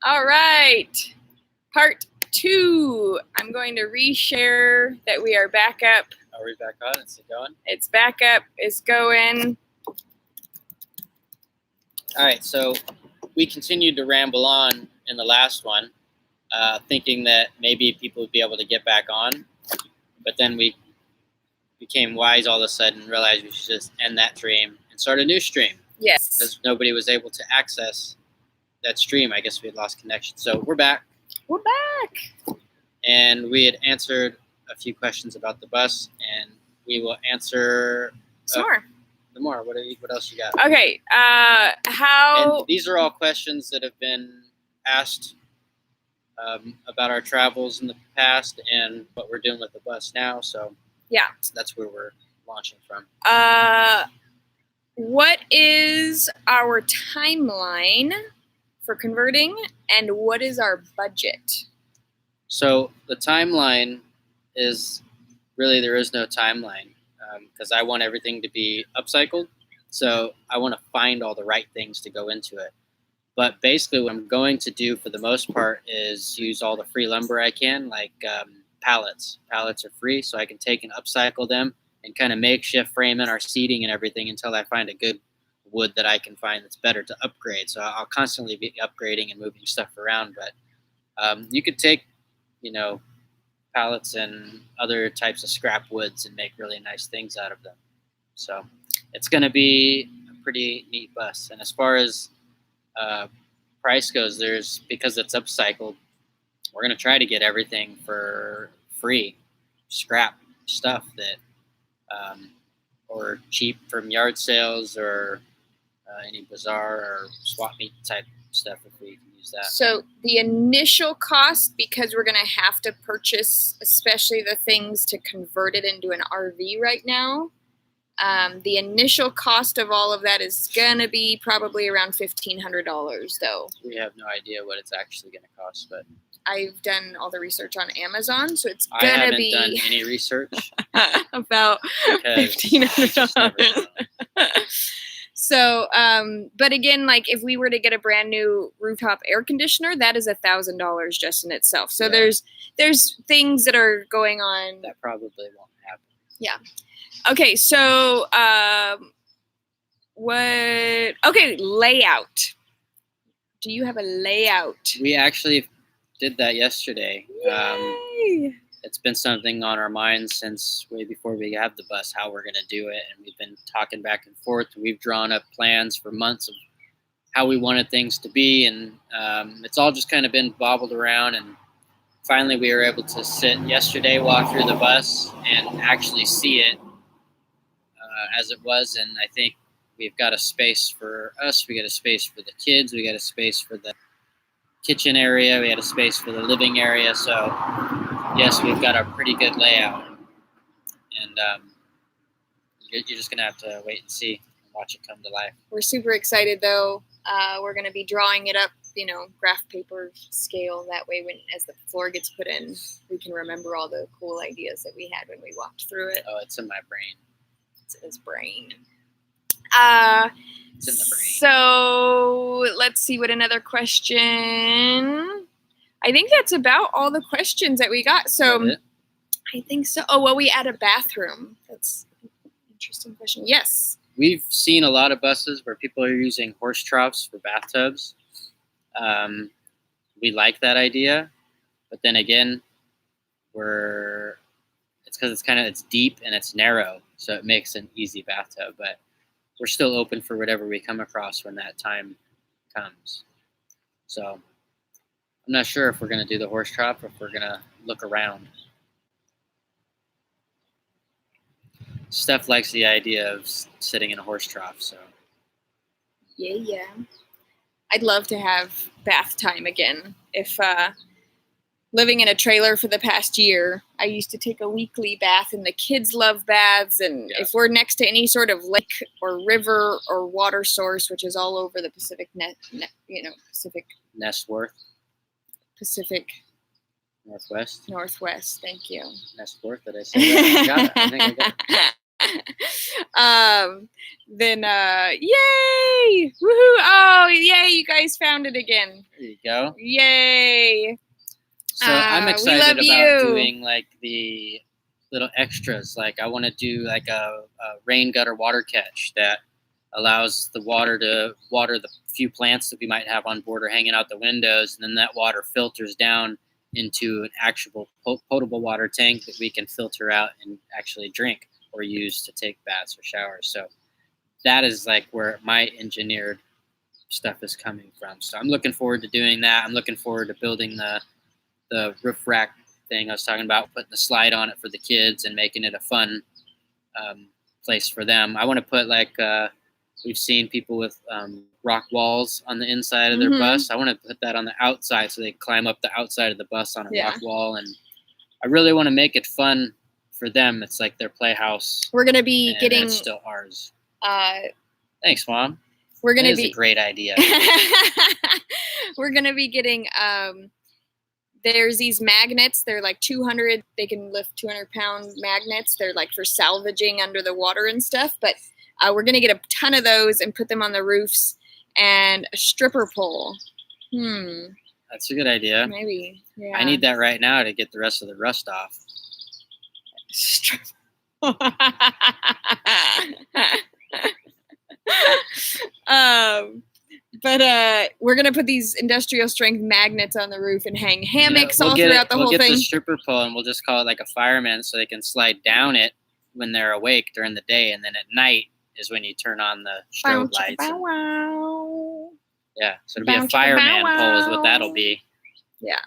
All right. Part 2. I'm going to reshare that we are back up. Are we back on? Is it going? It's back up. It's going. All right. So we continued to ramble on in the last one, thinking that maybe people would be able to get back on. But then we became wise all of a sudden and realized we should just end that stream and start a new stream. Yes. Because nobody was able to access that stream. I guess we had lost connection. So we're back. We're back. And we had answered a few questions about the bus, and we will answer some more. The more. What else you got? Okay. How? And these are all questions that have been asked about our travels in the past and what we're doing with the bus now. So yeah, that's where we're launching from. What is our timeline for converting, and what is our budget? So the timeline is really, there is no timeline because I want everything to be upcycled. So I want to find all the right things to go into it. But basically what I'm going to do for the most part is use all the free lumber I can, like pallets. Pallets are free, so I can take and upcycle them and kind of makeshift frame in our seating and everything until I find a good wood that I can find that's better to upgrade. So I'll constantly be upgrading and moving stuff around. But you could take, pallets and other types of scrap woods and make really nice things out of them. So it's going to be a pretty neat bus. And as far as price goes, because it's upcycled, we're going to try to get everything for free, scrap stuff that or cheap from yard sales or any bazaar or swap meet type stuff if we can use that. So the initial cost, because we're going to have to purchase especially the things to convert it into an RV right now, the initial cost of all of that is going to be probably around $1,500 though. We have no idea what it's actually going to cost, but I've done all the research on Amazon, so it's going to be... I haven't done any research. about $1,500. So, but again, like if we were to get a brand new rooftop air conditioner, that is $1,000 just in itself. So yeah. There's things that are going on. That probably won't happen. Yeah. Okay. So, layout. Do you have a layout? We actually did that yesterday. Yay! It's been something on our minds since way before we have the bus, how we're going to do it. And we've been talking back and forth. We've drawn up plans for months of how we wanted things to be. And it's all just kind of been bobbled around. And finally, we were able to sit yesterday, walk through the bus, and actually see it as it was. And I think we've got a space for us. We got a space for the kids. We got a space for the kitchen area. We had a space for the living area. So yes, we've got a pretty good layout, and you're just gonna have to wait and see and watch it come to life. We're super excited though. We're gonna be drawing it up, graph paper scale. That way, as the floor gets put in, we can remember all the cool ideas that we had when we walked through it. Oh, it's in my brain. It's in his brain. It's in the brain. So let's see what another question. I think that's about all the questions that we got. So I think so. Oh, well, we add a bathroom. That's an interesting question. Yes. We've seen a lot of buses where people are using horse troughs for bathtubs. We like that idea, but then again, it's because it's deep and it's narrow, so it makes an easy bathtub. But we're still open for whatever we come across when that time comes. So I'm not sure if we're going to do the horse trough or if we're going to look around. Steph likes the idea of sitting in a horse trough, so. Yeah. I'd love to have bath time again. If living in a trailer for the past year, I used to take a weekly bath, and the kids love baths. And if we're next to any sort of lake or river or water source, which is all over the Pacific Pacific Northwest. Thank you. Nestworth. Did I say that? I got it. I think I got it. Then yay! Woohoo! Oh, yay! You guys guys found it again. There you go. Yay! So I'm excited love about you. doing like the little extras. Like I want to do like a rain gutter water catch that allows the water to water the few plants that we might have on board or hanging out the windows, and then that water filters down into an actual potable water tank that we can filter out and actually drink or use to take baths or showers. So that is like where my engineered stuff is coming from. So I'm looking forward to doing that. I'm looking forward to building the roof rack thing I was talking about, putting the slide on it for the kids and making it a fun place for them. I want to put like we've seen people with rock walls on the inside of their bus. I want to put that on the outside so they climb up the outside of the bus on a rock wall. And I really want to make it fun for them. It's like their playhouse. We're going to be getting... It's still ours. Thanks, Mom. We're going to be... a great idea. We're going to be getting... there's these magnets. They're like 200. They can lift 200-pound magnets. They're like for salvaging under the water and stuff. But we're going to get a ton of those and put them on the roofs, and a stripper pole. That's a good idea. Maybe. Yeah. I need that right now to get the rest of the rust off. But we're going to put these industrial strength magnets on the roof and hang hammocks all throughout the whole thing. We'll get the stripper pole and we'll just call it like a fireman so they can slide down it when they're awake during the day. And then at night is when you turn on the strobe lights. Yeah, so it'll be a fireman pole is what that'll be. Yeah.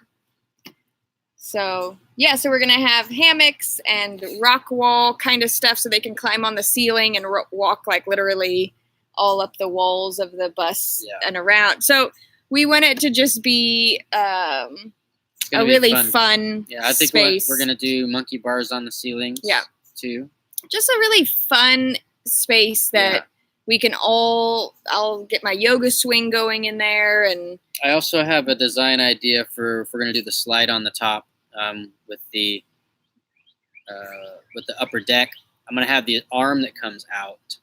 So, so we're going to have hammocks and rock wall kind of stuff so they can climb on the ceiling and walk like literally all up the walls of the bus and around. So we want it to just be a really fun I think space. We're going to do monkey bars on the ceilings too. Just a really fun space that we can I'll get my yoga swing going in there. And I also have a design idea for if we're going to do the slide on the top with the upper deck. I'm going to have the arm that comes out.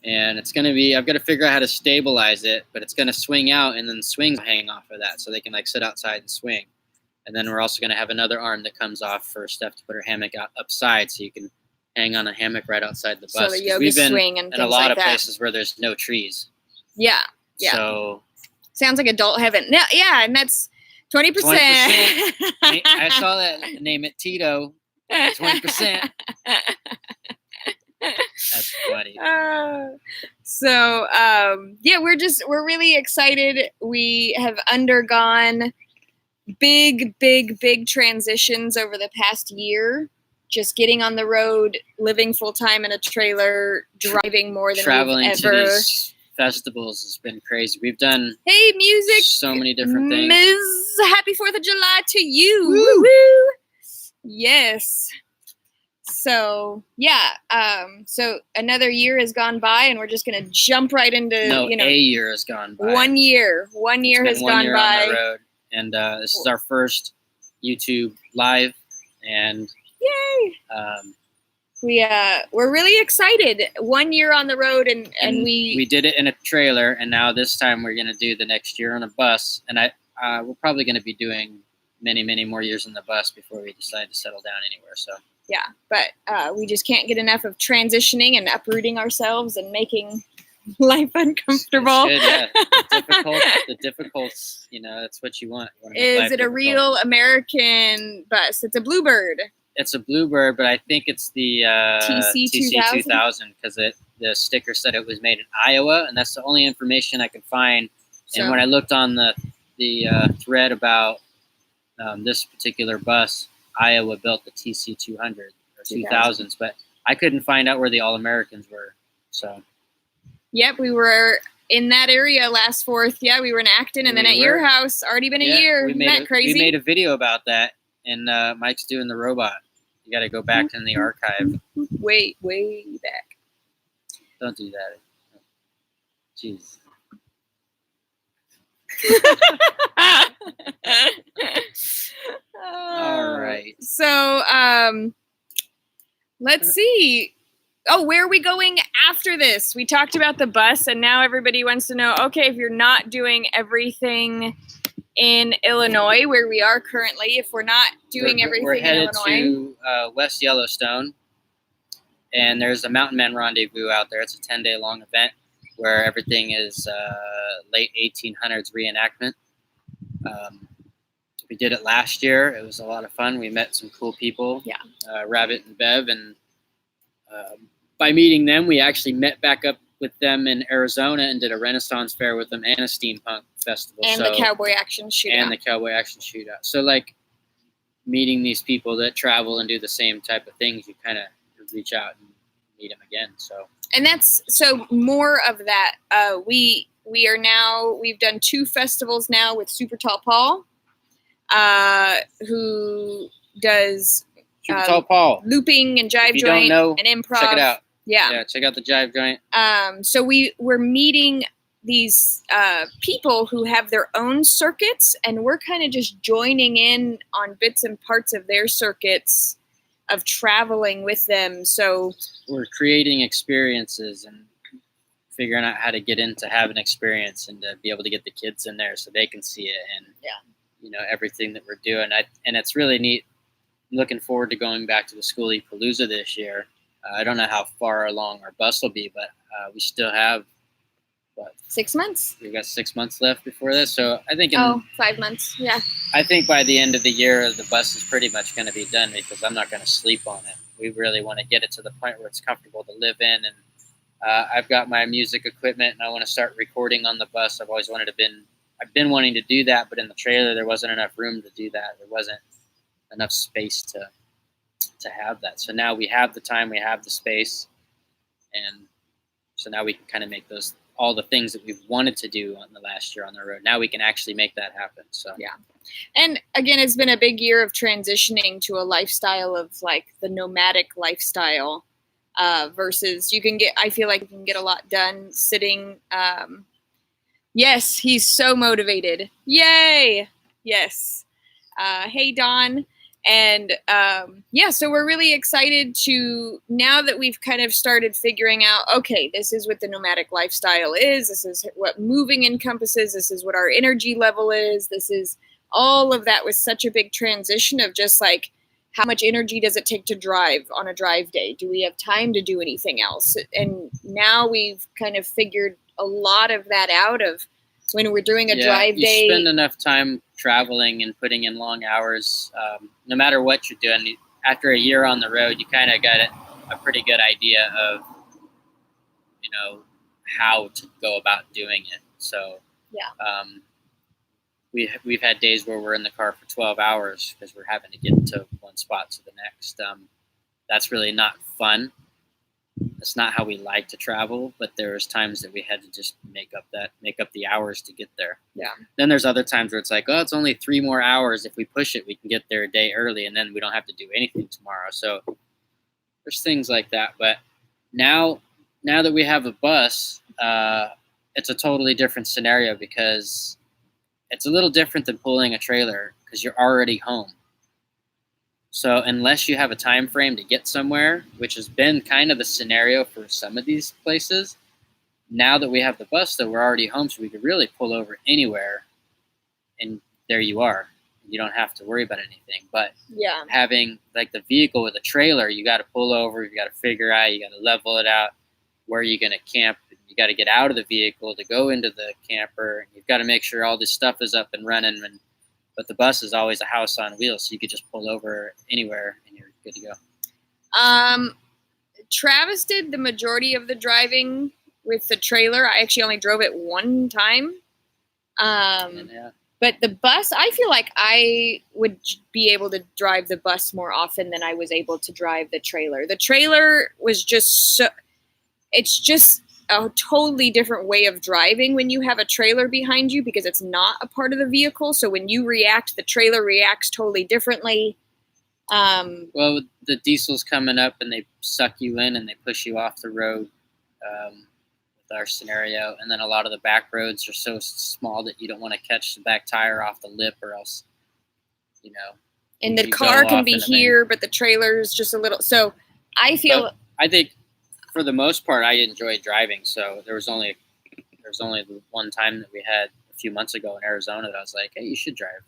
And it's going to be, I've got to figure out how to stabilize it, but it's going to swing out and then the swings hang off of that so they can like sit outside and swing. And then we're also going to have another arm that comes off for Steph to put her hammock out upside so you can hang on a hammock right outside the bus. So the yoga swing and things like that. In a lot of places where there's no trees. Yeah. So. Sounds like adult heaven. No, and that's 20%. 20%. I saw that. Name it Tito. 20%. That's funny. We're really excited. We have undergone big transitions over the past year. Just getting on the road, living full time in a trailer, driving more than traveling we've ever. To these festivals has been crazy. We've done music. So many different things. Ms. Happy 4th of July to you. Woo! Woo! Yes. So so another year has gone by, and we're just gonna jump right into a year has gone by. 1 year. 1 year has gone by. On the road, and this is our first YouTube live, and yay! We're really excited. 1 year on the road, and we did it in a trailer, and now this time we're gonna do the next year on a bus, and we're probably gonna be doing many more years on the bus before we decide to settle down anywhere. So. Yeah, but we just can't get enough of transitioning and uprooting ourselves and making life uncomfortable. It's good, the difficult, that's what you want. Is it a real American bus? It's a Bluebird. It's a Bluebird, but I think it's the TC2000 because the sticker said it was made in Iowa, and that's the only information I could find. And when I looked on the thread about this particular bus, Iowa built the TC200 or 2000s, but I couldn't find out where the All-Americans were. So. Yep, we were in that area last 4th. Yeah, we were in Acton, and then at your house. Already been a year. Isn't that crazy? We made a video about that, and Mike's doing the robot. You got to go back in the archive. Way back. Don't do that. Jeez. All right. So, let's see. Oh, where are we going after this, we talked about the bus, and now everybody wants to know, okay, if you're not doing everything in Illinois, where we are currently, if we're not doing everything we're in headed Illinois. to West Yellowstone, and there's a Mountain Men Rendezvous out there. It's a 10-day long event where everything is late 1800s reenactment. We did it last year. It was a lot of fun. We met some cool people, Rabbit and Bev, and by meeting them, we actually met back up with them in Arizona and did a Renaissance fair with them and a steampunk festival. And the Cowboy Action Shootout. So, like, meeting these people that travel and do the same type of things, you kind of reach out and meet them again. So, and that's so more of that. We've done 2 festivals now with Super Tall Paul, who does Super Tall Paul looping and jive joint and improv. Check it out. Yeah, check out the jive joint. So we're meeting these people who have their own circuits, and we're kind of just joining in on bits and parts of their circuits of traveling with them. So we're creating experiences and figuring out how to get in to have an experience and to be able to get the kids in there so they can see it and everything that we're doing. And it's really neat. I'm looking forward to going back to the Schoolie Palooza this year. I don't know how far along our bus will be, but we still have, 6 months? We've got 6 months left before this. So I think 5 months, yeah. I think by the end of the year, the bus is pretty much going to be done because I'm not going to sleep on it. We really want to get it to the point where it's comfortable to live in. And I've got my music equipment, and I want to start recording on the bus. I've been wanting to do that, but in the trailer, there wasn't enough room to do that. There wasn't enough space to have that. So now we have the time, we have the space, and so now we can kind of make all the things that we've wanted to do on the last year on the road. Now we can actually make that happen. So yeah. And again, it's been a big year of transitioning to a lifestyle of like the nomadic lifestyle versus I feel like you can get a lot done sitting. Yes, he's so motivated. Yay. Yes. Hey, Don. And so we're really excited to, now that we've kind of started figuring out, okay, this is what the nomadic lifestyle is. This is what moving encompasses. This is what our energy level is. This is all of that was such a big transition of just like, how much energy does it take to drive on a drive day? Do we have time to do anything else? And now we've kind of figured a lot of that out of when we're doing a drive day. You spend enough time traveling and putting in long hours, no matter what you're doing. After a year on the road, you kind of got a pretty good idea of, how to go about doing it. So we've had days where we're in the car for 12 hours because we're having to get to one spot to the next. That's really not fun. That's not how we like to travel, but there was times that we had to just make up the hours to get there. Yeah. Then there's other times where it's like, oh, it's only 3 more hours. If we push it, we can get there a day early, and then we don't have to do anything tomorrow. So there's things like that. But now that we have a bus, it's a totally different scenario because it's a little different than pulling a trailer because you're already home. So unless you have a time frame to get somewhere, which has been kind of the scenario for some of these places, now that we have the bus, though, we're already home, so we could really pull over anywhere, and there you are. You don't have to worry about anything. But having like the vehicle with a trailer, you got to pull over, you got to figure out, you got to level it out, where you're going to camp. You got to get out of the vehicle to go into the camper. You've got to make sure all this stuff is up and running. But the bus is always a house on wheels, so you could just pull over anywhere and you're good to go. Travis did the majority of the driving with the trailer. I actually only drove it one time. But the bus, I feel like I would be able to drive the bus more often than I was able to drive the trailer. The trailer was just it's just a totally different way of driving when you have a trailer behind you because it's not a part of the vehicle. So when you react, the trailer reacts totally differently. Well, the diesel's coming up and they suck you in and they push you off the road with our scenario. And then a lot of the back roads are so small that you don't want to catch the back tire off the lip or else, And the car can be here, but the trailer is just a little. So I feel... I think for the most part, I enjoy driving. So there was only the one time that we had a few months ago in Arizona that I was like, hey, you should drive.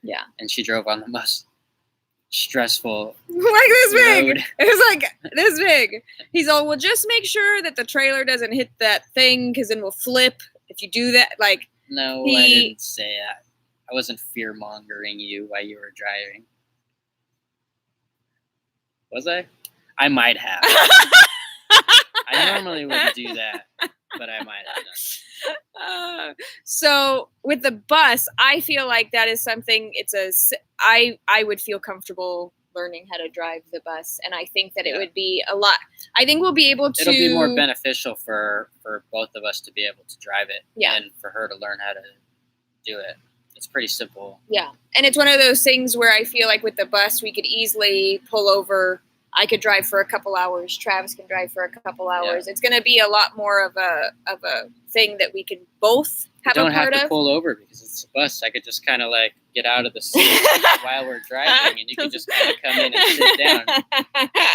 Yeah. And she drove on the most stressful like this big. road. It was like this big. He's all, well, just make sure that the trailer doesn't hit that thing because then we'll flip. If you do that, like. No, I didn't say that. I wasn't fear-mongering you while you were driving. Was I? I might have. I normally wouldn't do that, but I might have done. So with the bus, I feel like that is something. I would feel comfortable learning how to drive the bus, and I think that it would be a lot. I think we'll be able to. It'll be more beneficial for both of us to be able to drive it, yeah, and for her to learn how to do it. It's pretty simple. Yeah, and it's one of those things where I feel like with the bus, we could easily pull over. I could drive for a couple hours. Travis can drive for a couple hours. Yeah. It's going to be a lot more of a thing that we can both have a part of. You don't have to pull over because it's a bus. I could just kind of like get out of the seat while we're driving, and you can just kind of come in and sit down.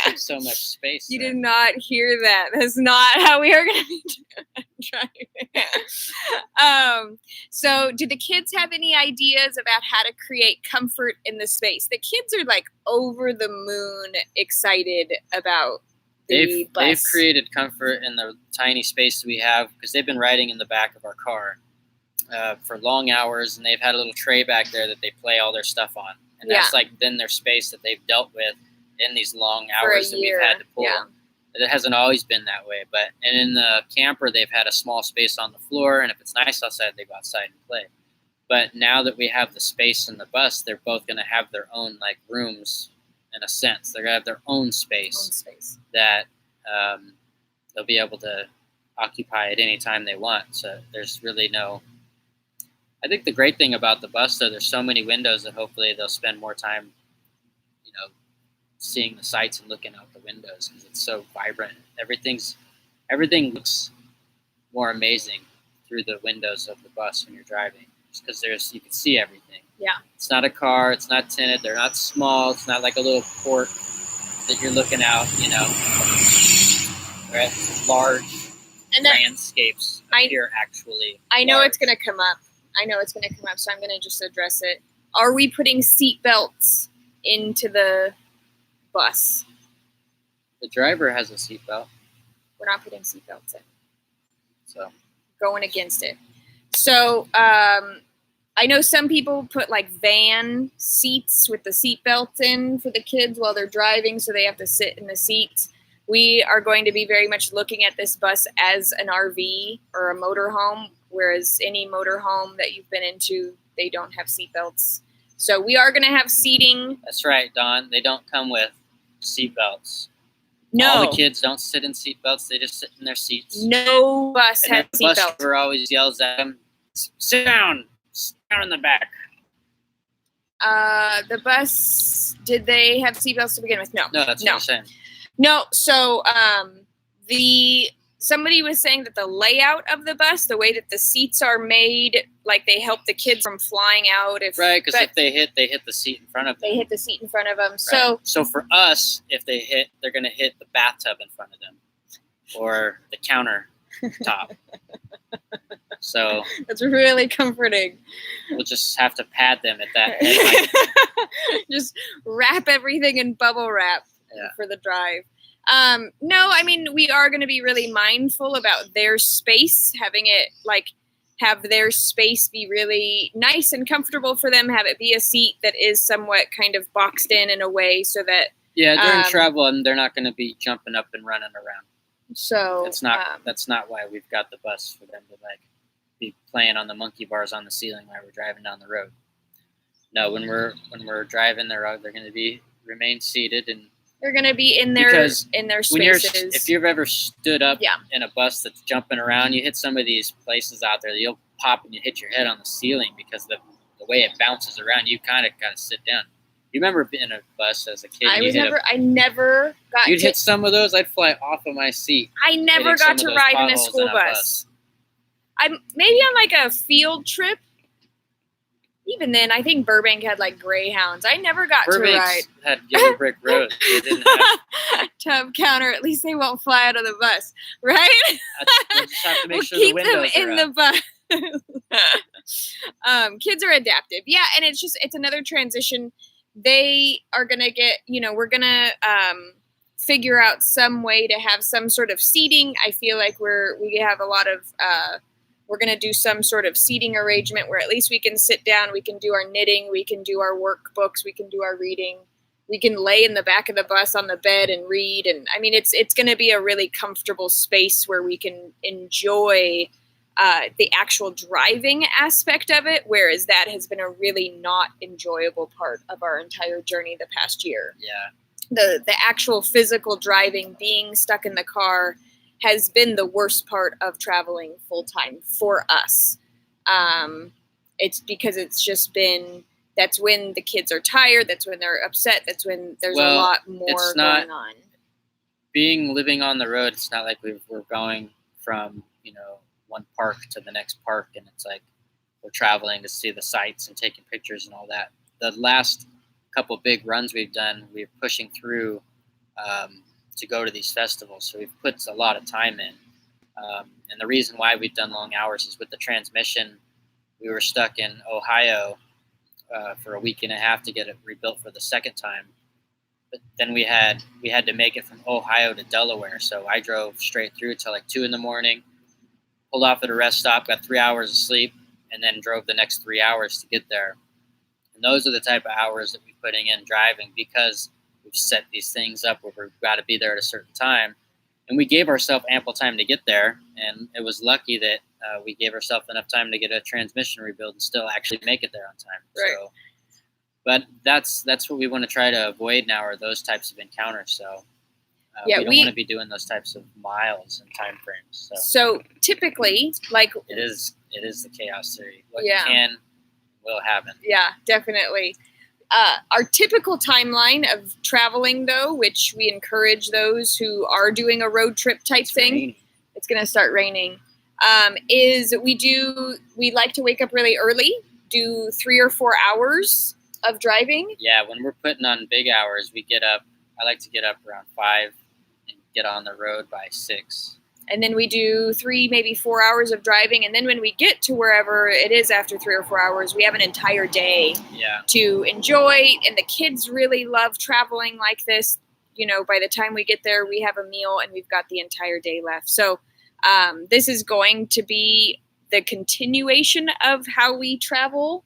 There's so much space. You did not hear that. That's not how we are going to be driving. So do the kids have any ideas about how to create comfort in the space? The kids are like over the moon excited about the bus. They've created comfort in the tiny space that we have because they've been riding in the back of our car for long hours, and they've had a little tray back there that they play all their stuff on. And that's like then their space that they've dealt with in these long hours that we've had to pull. Yeah. It hasn't always been that way, and in the camper, they've had a small space on the floor, and if it's nice outside, they go outside and play. But now that we have the space in the bus, they're both going to have their own like rooms in a sense. They're going to have their own space that they'll be able to occupy at any time they want. So there's really no... I think the great thing about the bus, though, there's so many windows that hopefully they'll spend more time, seeing the sights and looking out the windows because it's so vibrant. Everything looks more amazing through the windows of the bus when you're driving, just because you can see everything. Yeah, it's not a car. It's not tinted. They're not small. It's not like a little port that you're looking out. They're at large landscapes here. Actually, I know it's going to come up. So I'm going to just address it. Are we putting seat belts into the bus? The driver has a seatbelt. We're not putting seatbelts in. So going against it. So I know some people put like van seats with the seatbelts in for the kids while they're driving, so they have to sit in the seats. We are going to be very much looking at this bus as an RV or a motorhome, whereas any motorhome that you've been into, they don't have seatbelts. So we are going to have seating. That's right, Dawn. They don't come with seatbelts. No. All the kids don't sit in seatbelts. They just sit in their seats. No bus has seatbelts. The bus driver always yells at them, sit down in the back. The bus, did they have seatbelts to begin with? No. No, that's what I'm saying. No, so somebody was saying that the layout of the bus, the way that the seats are made, like they help the kids from flying out. Right, because if they hit the seat in front of them. They hit the seat in front of them. Right. So for us, if they hit, they're going to hit the bathtub in front of them or the countertop. So that's really comforting. We'll just have to pad them at that head height. Just wrap everything in bubble wrap for the drive. No, I mean, we are going to be really mindful about their space, having it have their space be really nice and comfortable for them, have it be a seat that is somewhat kind of boxed in a way so that... Yeah, during travel, and they're not going to be jumping up and running around. So it's not. That's not why we've got the bus, for them to be playing on the monkey bars on the ceiling while we're driving down the road. No, when we're driving, they're going to remain seated, and they're going to be in their spaces. If you've ever stood up in a bus that's jumping around, you hit some of these places out there, you'll pop and you hit your head on the ceiling because the way it bounces around, you kind of got to sit down. You remember being in a bus as a kid? I never got. You'd hit some of those. I'd fly off of my seat. I never got to ride in a school bus. I'm maybe on like a field trip. Even then, I think Burbank had like Greyhounds. I never got to ride. Burbank had yellow brick roads. They didn't have tub counter. At least they won't fly out of the bus, right? we'll just have to make We'll sure keep the them windows in are the up. bus. Kids are adaptive. Yeah, and it's another transition. They are gonna get, we're gonna figure out some way to have some sort of seating. I feel like we have a lot of we're going to do some sort of seating arrangement where at least we can sit down, we can do our knitting, we can do our workbooks, we can do our reading, we can lay in the back of the bus on the bed and read. And I mean, it's going to be a really comfortable space where we can enjoy the actual driving aspect of it, whereas that has been a really not enjoyable part of our entire journey the past year. Yeah. The actual physical driving, being stuck in the car, has been the worst part of traveling full time for us. It's because it's just been, that's when the kids are tired, that's when they're upset, that's when there's a lot more going on. Living on the road, it's not like we're going from, one park to the next park, and it's like we're traveling to see the sights and taking pictures and all that. The last couple big runs we've done, we're pushing through to go to these festivals, so we've put a lot of time in. And the reason why we've done long hours is with the transmission. We were stuck in Ohio for a week and a half to get it rebuilt for the second time. But then we had to make it from Ohio to Delaware, so I drove straight through till like 2 a.m, pulled off at a rest stop, got 3 hours of sleep, and then drove the next 3 hours to get there. And those are the type of hours that we're putting in driving, because we've set these things up where we've got to be there at a certain time. And we gave ourselves ample time to get there. And it was lucky that we gave ourselves enough time to get a transmission rebuild and still actually make it there on time. Right. So, but that's what we want to try to avoid now, are those types of encounters. So we don't want to be doing those types of miles and time frames. So typically, like, it is the chaos theory. What will happen. Yeah, definitely. Our typical timeline of traveling, though, which we encourage those who are doing a road trip type thing. Raining. It's going to start raining. Is we like to wake up really early, do 3 or 4 hours of driving. Yeah, when we're putting on big hours, I like to get up around 5 and get on the road by 6. And then we do 3, maybe 4 hours of driving. And then when we get to wherever it is after 3 or 4 hours, we have an entire day to enjoy. And the kids really love traveling like this. By the time we get there, we have a meal and we've got the entire day left. So this is going to be the continuation of how we travel.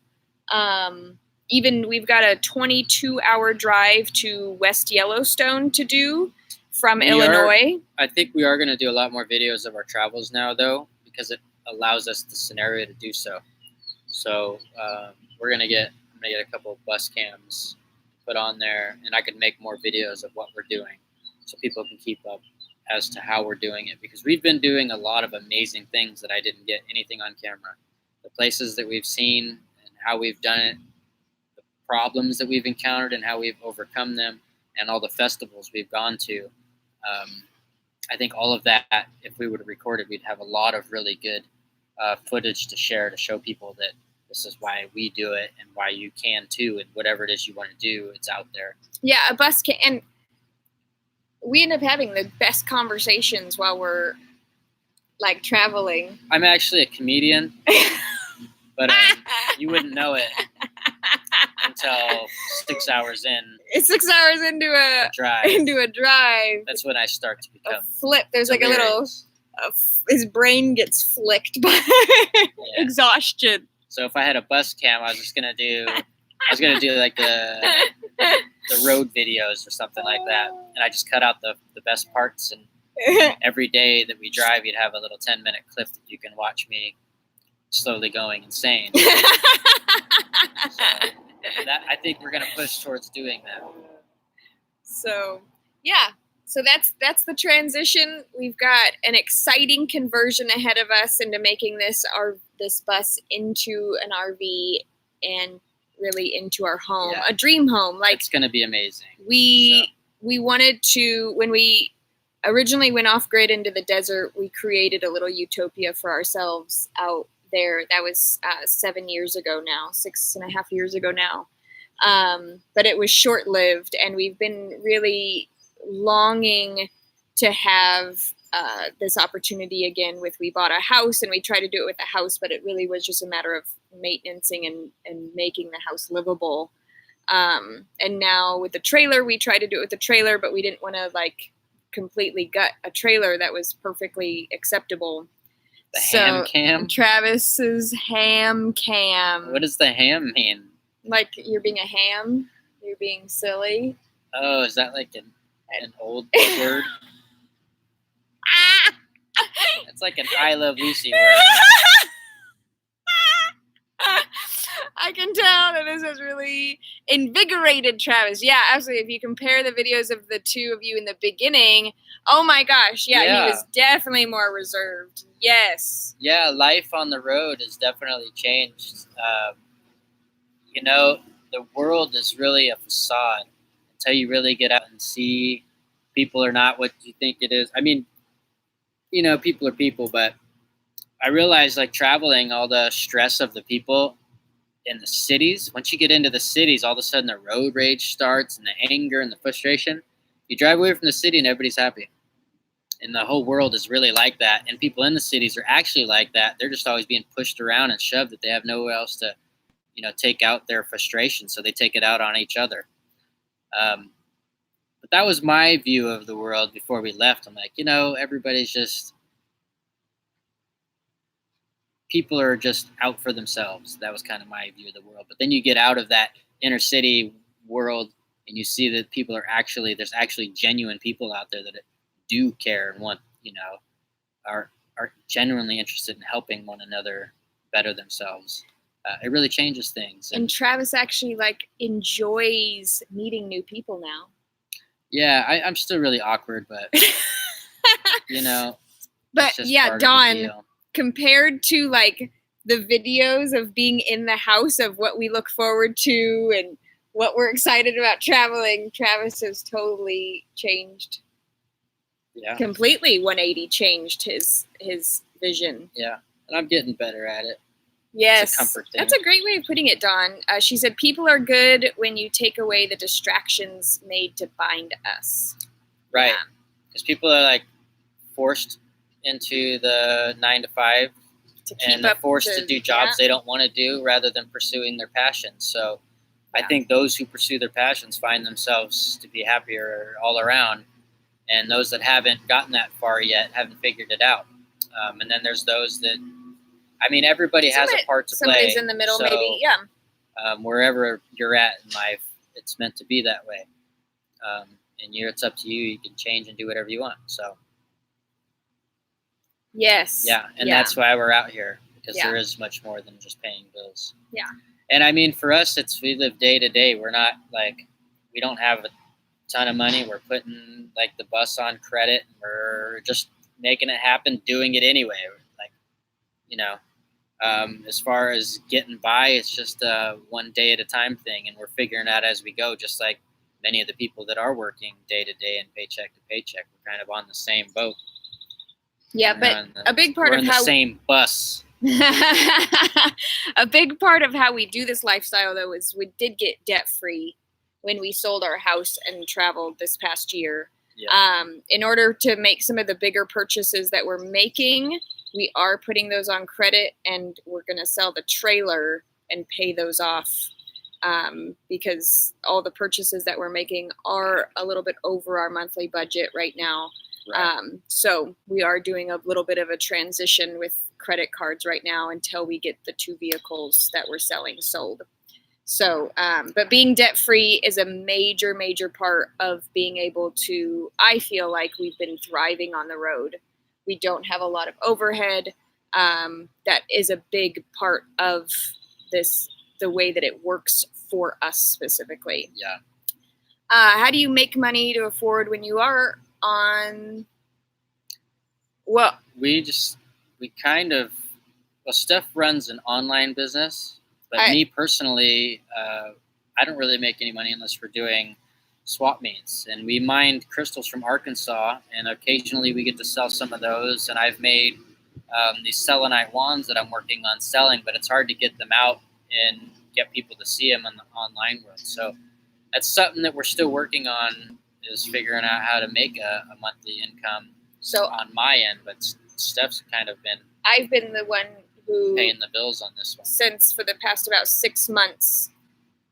Even we've got a 22-hour drive to West Yellowstone to do from Illinois. I think we are going to do a lot more videos of our travels now, though, because it allows us the scenario to do so. So I'm going to get a couple of bus cams put on there, and I can make more videos of what we're doing so people can keep up as to how we're doing it, because we've been doing a lot of amazing things that I didn't get anything on camera. The places that we've seen and how we've done it, the problems that we've encountered and how we've overcome them, and all the festivals we've gone to. I think all of that, if we were to record it, we'd have a lot of really good footage to share, to show people that this is why we do it and why you can too, and whatever it is you want to do, it's out there. Yeah, a bus can, and we end up having the best conversations while we're like traveling. I'm actually a comedian, but you wouldn't know it until 6 hours in. It's 6 hours into a drive. That's when I start to become a flip. There's like delirious. His brain gets flicked by exhaustion. So if I had a bus cam, I was gonna do like the road videos or something like that, and I just cut out the best parts. And every day that we drive, you'd have a little 10-minute clip that you can watch me slowly going insane. I think we're going to push towards doing that. So, yeah. So that's the transition. We've got an exciting conversion ahead of us into making this bus into an RV and really into our home, a dream home. Like, it's going to be amazing. We wanted to, when we originally went off grid into the desert, we created a little utopia for ourselves out there. That was 7 years ago now, 6.5 years ago now. But it was short-lived, and we've been really longing to have this opportunity again. We bought a house, and we tried to do it with a house, but it really was just a matter of maintaining and making the house livable. And now with the trailer, we tried to do it with the trailer, but we didn't want to like completely gut a trailer that was perfectly acceptable. The ham cam? Travis's ham cam. What does the ham mean? Like you're being a ham? You're being silly? Oh, is that like an old word? It's like an I Love Lucy word. I can tell that this has really invigorated Travis. Yeah, absolutely. If you compare the videos of the two of you in the beginning, oh my gosh, yeah. He was definitely more reserved. Yes. Yeah, life on the road has definitely changed. You know, the world is really a facade until you really get out and see people are not what you think it is. I mean, you know, people are people, but I realize like traveling, all the stress of the people in the cities, once you get into the cities, all of a sudden the road rage starts and the anger and the frustration. You drive away from the city and everybody's happy. And the whole world is really like that. And people in the cities are actually like that. They're just always being pushed around and shoved that they have nowhere else to, you know, take out their frustration. So they take it out on each other. But that was my view of the world before we left. I'm like, you know, everybody's just, people are just out for themselves. That was kind of my view of the world. But then you get out of that inner city world and you see that people are actually, there's actually genuine people out there that do care and want, you know, are genuinely interested in helping one another better themselves. It really changes things. And Travis actually like enjoys meeting new people now. Yeah, I'm still really awkward, but you know. But yeah, Dawn, compared to like the videos of being in the house of what we look forward to and what we're excited about traveling, Travis has totally changed. Yeah. Completely 180 changed his vision. Yeah. And I'm getting better at it. Yes. It's a comfort thing. That's a great way of putting it, Dawn. She said, people are good when you take away the distractions made to bind us. Right. Because people are like forced into the 9 to 5 and they're forced to do jobs they don't want to do rather than pursuing their passions. So I think those who pursue their passions find themselves to be happier all around. And those that haven't gotten that far yet haven't figured it out. And then there's those that, I mean, everybody has a part to play. Somebody's in the middle, so, maybe, yeah. Wherever you're at in life, it's meant to be that way. And it's up to you. You can change and do whatever you want. So. Yes. Yeah, and that's why we're out here, because there is much more than just paying bills. Yeah. And I mean, for us, we live day to day. We're not like, we don't have a ton of money. We're putting like the bus on credit. We're just making it happen, doing it anyway. Like, you know, as far as getting by, it's just a one day at a time thing. And we're figuring out as we go, just like many of the people that are working day to day and paycheck to paycheck. We're kind of on the same boat. Yeah, but a big part of how the same bus. A big part of how we do this lifestyle, though, is we did get debt free when we sold our house and traveled this past year. Yeah. In order to make some of the bigger purchases that we're making, we are putting those on credit, and we're going to sell the trailer and pay those off because all the purchases that we're making are a little bit over our monthly budget right now. Right. So we are doing a little bit of a transition with credit cards right now until we get the 2 vehicles that we're selling sold. So, but being debt free is a major, major part of being able to, I feel like we've been thriving on the road. We don't have a lot of overhead. That is a big part of this, the way that it works for us specifically. Yeah. How do you make money to afford when you are on? Well, Steph runs an online business, but me personally, I don't really make any money unless we're doing swap meets, and we mined crystals from Arkansas, and occasionally we get to sell some of those, and I've made these selenite wands that I'm working on selling, but it's hard to get them out and get people to see them in the online world. So that's something that we're still working on, is figuring out how to make a monthly income on my end. But Steph's kind of been I've been the one who paying the bills on this one. Since for the past about 6 months,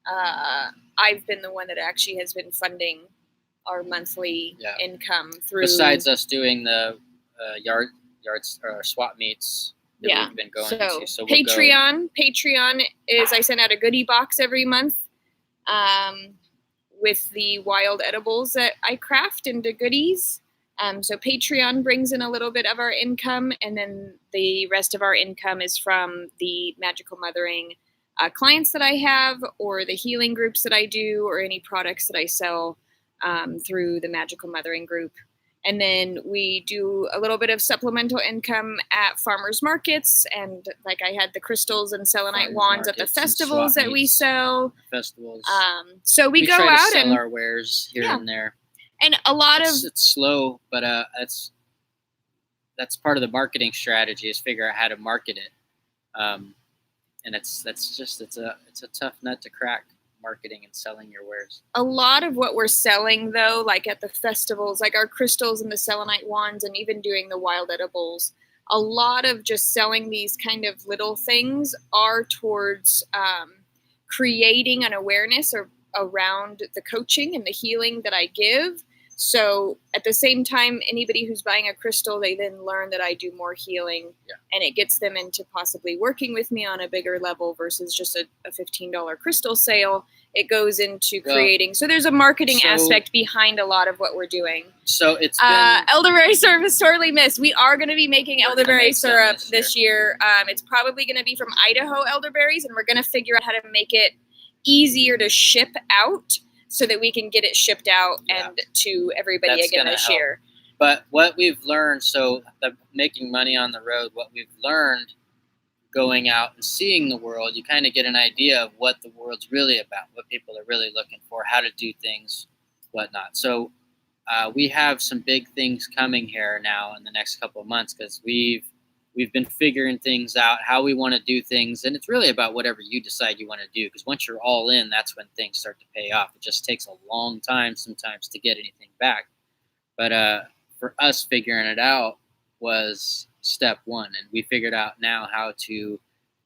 I've been the one that actually has been funding our monthly income through. Besides us doing the yards or swap meets that we've been going to. So Patreon is, I send out a goodie box every month with the wild edibles that I craft into goodies. So Patreon brings in a little bit of our income, and then the rest of our income is from the Magical Mothering clients that I have, or the healing groups that I do, or any products that I sell through the Magical Mothering group. And then we do a little bit of supplemental income at farmers markets, and like I had the crystals and selenite wands at the festivals that we sell. Festivals. So we go try out to sell and our wares here and there. And a lot of it's slow, but that's part of the marketing strategy, is figure out how to market it. And it's a tough nut to crack, marketing and selling your wares. A lot of what we're selling, though, like at the festivals, like our crystals and the selenite wands, and even doing the wild edibles, a lot of just selling these kind of little things are towards creating an awareness around the coaching and the healing that I give. So at the same time, anybody who's buying a crystal, they then learn that I do more healing, and it gets them into possibly working with me on a bigger level versus just a $15 crystal sale. It goes into creating. So there's a marketing aspect behind a lot of what we're doing. So it's been, elderberry syrup is sorely missed. We are going to be making elderberry syrup this year. It's probably going to be from Idaho elderberries, and we're going to figure out how to make it easier to ship out, so that we can get it shipped out and to everybody again this year. But what we've learned, making money on the road, what we've learned going out and seeing the world, you kind of get an idea of what the world's really about, what people are really looking for, how to do things, whatnot. So we have some big things coming here now in the next couple of months, because we've been figuring things out, how we want to do things. And it's really about whatever you decide you want to do, because once you're all in, that's when things start to pay off. It just takes a long time sometimes to get anything back. But for us, figuring it out was step one. And we figured out now how to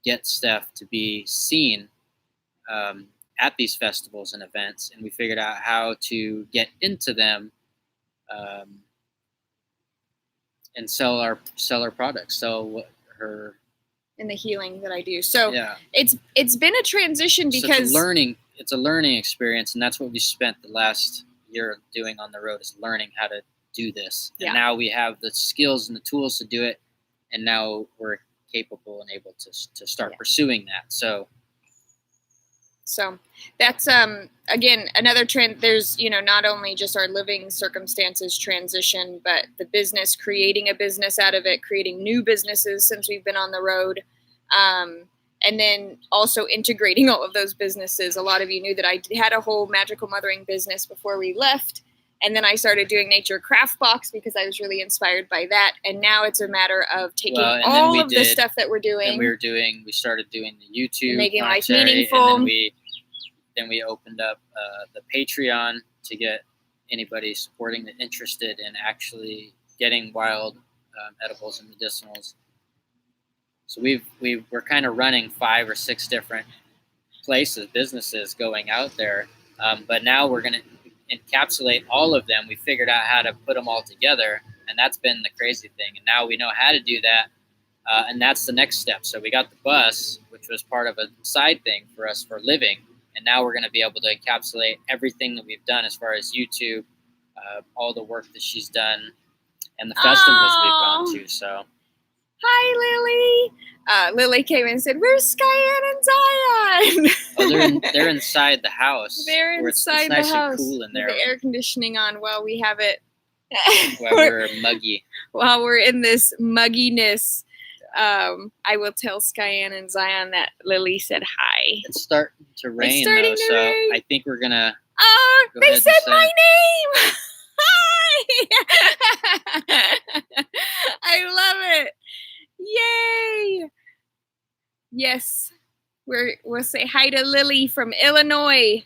get Steph to be seen at these festivals and events. And we figured out how to get into them and sell our products, sell her, and the healing that I do. So it's been a transition because it's a learning experience, and that's what we spent the last year doing on the road, is learning how to do this. And now we have the skills and the tools to do it, and now we're capable and able to start pursuing that. So that's, again, another trend. There's, not only just our living circumstances transition, but the business, creating a business out of it, creating new businesses since we've been on the road. And then also integrating all of those businesses. A lot of you knew that I had a whole Magical Mothering business before we left. And then I started doing Nature Craft Box because I was really inspired by that. And now it's a matter of taking all of the stuff that we're doing. And we started doing the YouTube, making life meaningful. And then we opened up the Patreon to get anybody supporting that interested in actually getting wild edibles and medicinals. So we're kind of running 5 or 6 different businesses going out there. But now we're going to encapsulate all of them. We figured out how to put them all together, and that's been the crazy thing. And now we know how to do that, and that's the next step. So we got the bus, which was part of a side thing for us for living, and now we're going to be able to encapsulate everything that we've done as far as YouTube, all the work that she's done, and the festivals we've gone to. So, hi, Lily. Lily came in and said, "Where's Skyen and Zion?" Oh, they're inside the house. They're inside it's the nice house. And cool in there. With the air conditioning on while we have it. While we're muggy. While we're in this mugginess. I will tell Skyen and Zion that Lily said hi. It's starting to rain, rain. I think we're gonna. They said my name. Hi. I love it. Yay! Yes. We'll say hi to Lily from Illinois.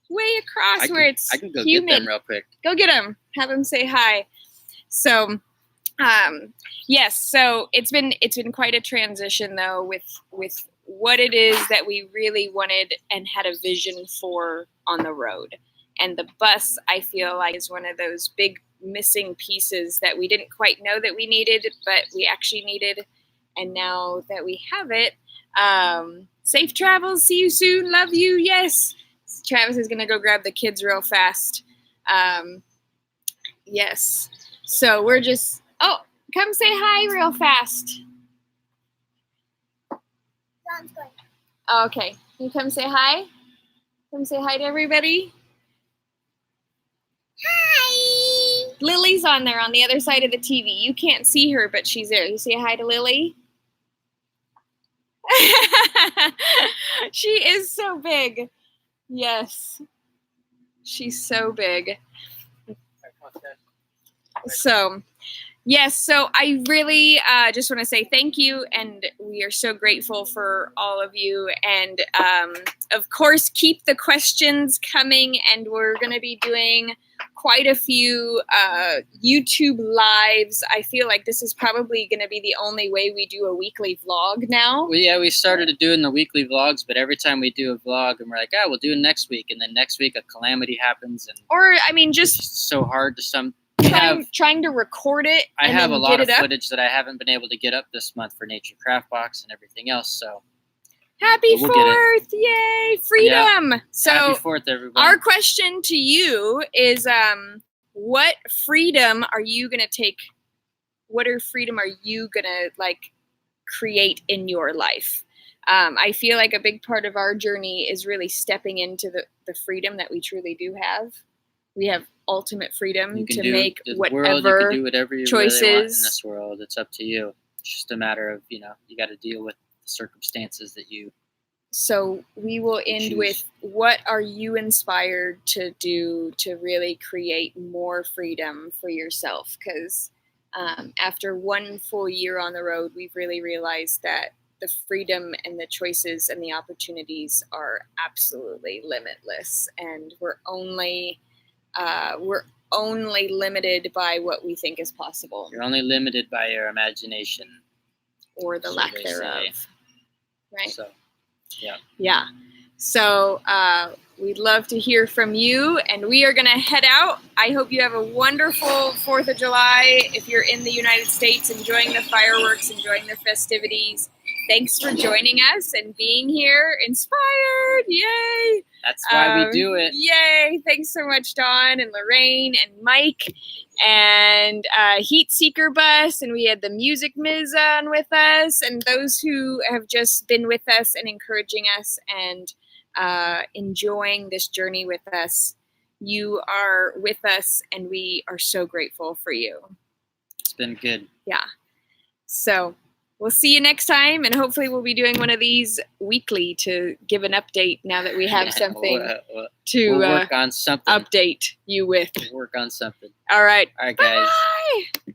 Way across where it's I can go humid. get them real quick. Go get them. Have them say hi. So, yes. So it's been quite a transition though with what it is that we really wanted and had a vision for on the road. And the bus, I feel like, is one of those big missing pieces that we didn't quite know that we needed, but we actually needed. And now that we have it, safe travels. See you soon. Love you. Yes. Travis is going to go grab the kids real fast. Yes. So we're just, come say hi real fast. Sounds good. Okay. Can you come say hi? Come say hi to everybody. Hi. Lily's on there on the other side of the TV. You can't see her, but she's there. You say hi to Lily? She is so big. Yes. She's so big. So, yes, so I really just want to say thank you, and we are so grateful for all of you. And of course, keep the questions coming, and we're going to be doing quite a few YouTube lives. I feel like this is probably going to be the only way we do a weekly vlog now. Well, yeah, we started doing the weekly vlogs, but every time we do a vlog, and we're like, we'll do it next week, and then next week a calamity happens, and Or, I mean, it's just just so hard to trying to record it. I and have then a lot get of it up. footage that I haven't been able to get up this month for Nature Craft Box and everything else. So Happy But we'll get it. 4th! Yay! Freedom! So happy 4th, everybody. our question to you is, what freedom are you gonna take? What freedom are you gonna create in your life? I feel like a big part of our journey is really stepping into the freedom that we truly do have. We have ultimate freedom You can to do make the world, you whatever can do whatever you choices. really want in this world. It's up to you. It's just a matter of, you got to deal with the circumstances that you. So we will end choose. with, what are you inspired to do to really create more freedom for yourself? Because after one full year on the road, we've really realized that the freedom and the choices and the opportunities are absolutely limitless, and we're only limited by what we think is possible, You're only limited by your imagination. or the So lack they thereof. say. Right? So, yeah. Yeah. So we'd love to hear from you, and we are going to head out. I hope you have a wonderful 4th of July. If you're in the United States, enjoying the fireworks, enjoying the festivities. Thanks for joining us and being here. Inspired. Yay. That's why we do it. Yay. Thanks so much, Dawn and Lorraine and Mike and Heat Seeker Bus. And we had the Music Miz on with us, and those who have just been with us and encouraging us and enjoying this journey with us. You are with us, and we are so grateful for you. It's been good. Yeah. So we'll see you next time, and hopefully we'll be doing one of these weekly to give an update now that we have something to we'll work on something. update you with. We'll work on something. All right. All right, guys. Bye.